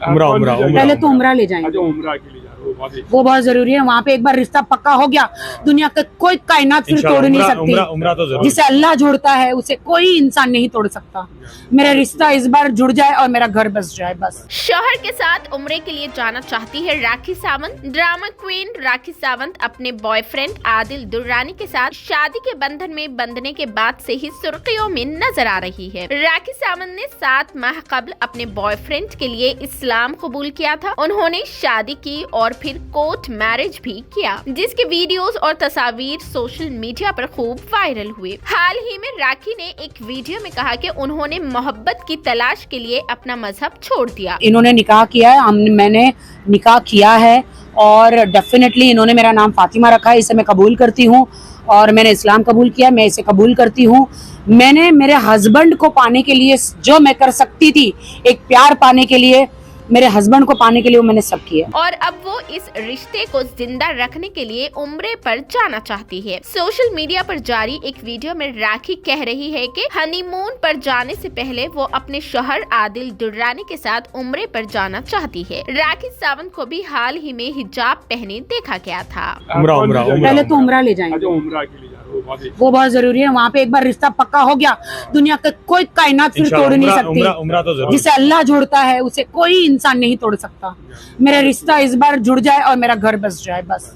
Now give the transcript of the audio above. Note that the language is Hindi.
पहले तो उम्रा ले जाएंगे। उम्रा के लिए जा रहे हो, वो बहुत जरूरी है। वहाँ पे एक बार रिश्ता पक्का हो गया, दुनिया का कोई कायनात फिर तोड़ नहीं सकती। उम्रा तो जरूर। जिसे अल्लाह जोड़ता है उसे कोई इंसान नहीं तोड़ सकता। मेरा रिश्ता इस बार जुड़ जाए और मेरा घर बस जाए बस। शौहर के साथ उम्रे के लिए जाना चाहती है राखी सावंत। ड्रामा क्वीन राखी सावंत अपने बॉयफ्रेंड आदिल दुर्रानी के साथ शादी के बंधन में बंधने के बाद से ही सुर्खियों में नजर आ रही है। राखी सावंत ने 7 माह कबल अपने बॉयफ्रेंड के लिए इस्लाम कबूल किया था। उन्होंने शादी की और फिर कोर्ट मैरिज भी किया, जिसके वीडियोस और तस्वीर सोशल मीडिया पर खूब वायरल हुए। हाल ही में राखी ने एक वीडियो में कहा कि उन्होंने मोहब्बत की तलाश के लिए अपना मजहब छोड़ दिया। इन्होंने निकाह किया है, मैंने निकाह किया है और डेफिनेटली इन्होंने मेरा नाम फातिमा रखा है। इसे मैं कबूल करती हूँ और मैंने इस्लाम कबूल किया, मैं इसे कबूल करती हूँ। मैंने मेरे हस्बैंड को पाने के लिए जो मैं कर सकती थी, एक प्यार पाने के लिए, मेरे हस्बैंड को पाने के लिए, वो मैंने सब किया। और अब वो इस रिश्ते को जिंदा रखने के लिए उम्रे पर जाना चाहती है। सोशल मीडिया पर जारी एक वीडियो में राखी कह रही है कि हनीमून पर जाने से पहले वो अपने शौहर आदिल दुर्रानी के साथ उम्रे पर जाना चाहती है। राखी सावंत को भी हाल ही में हिजाब पहने देखा गया था। पहले तो उम्रा ले जाएंगे। उम्रा के लिए जा रहे हो, वो बहुत जरूरी है। वहाँ पे एक बार रिश्ता पक्का हो गया, दुनिया का कोई कायनात फिर तोड़ नहीं सकती। उम्रा तो जरूर। जिसे अल्लाह जोड़ता है उसे कोई इंसान नहीं तोड़ सकता। मेरा रिश्ता इस बार जुड़ जाए और मेरा घर बस जाए बस।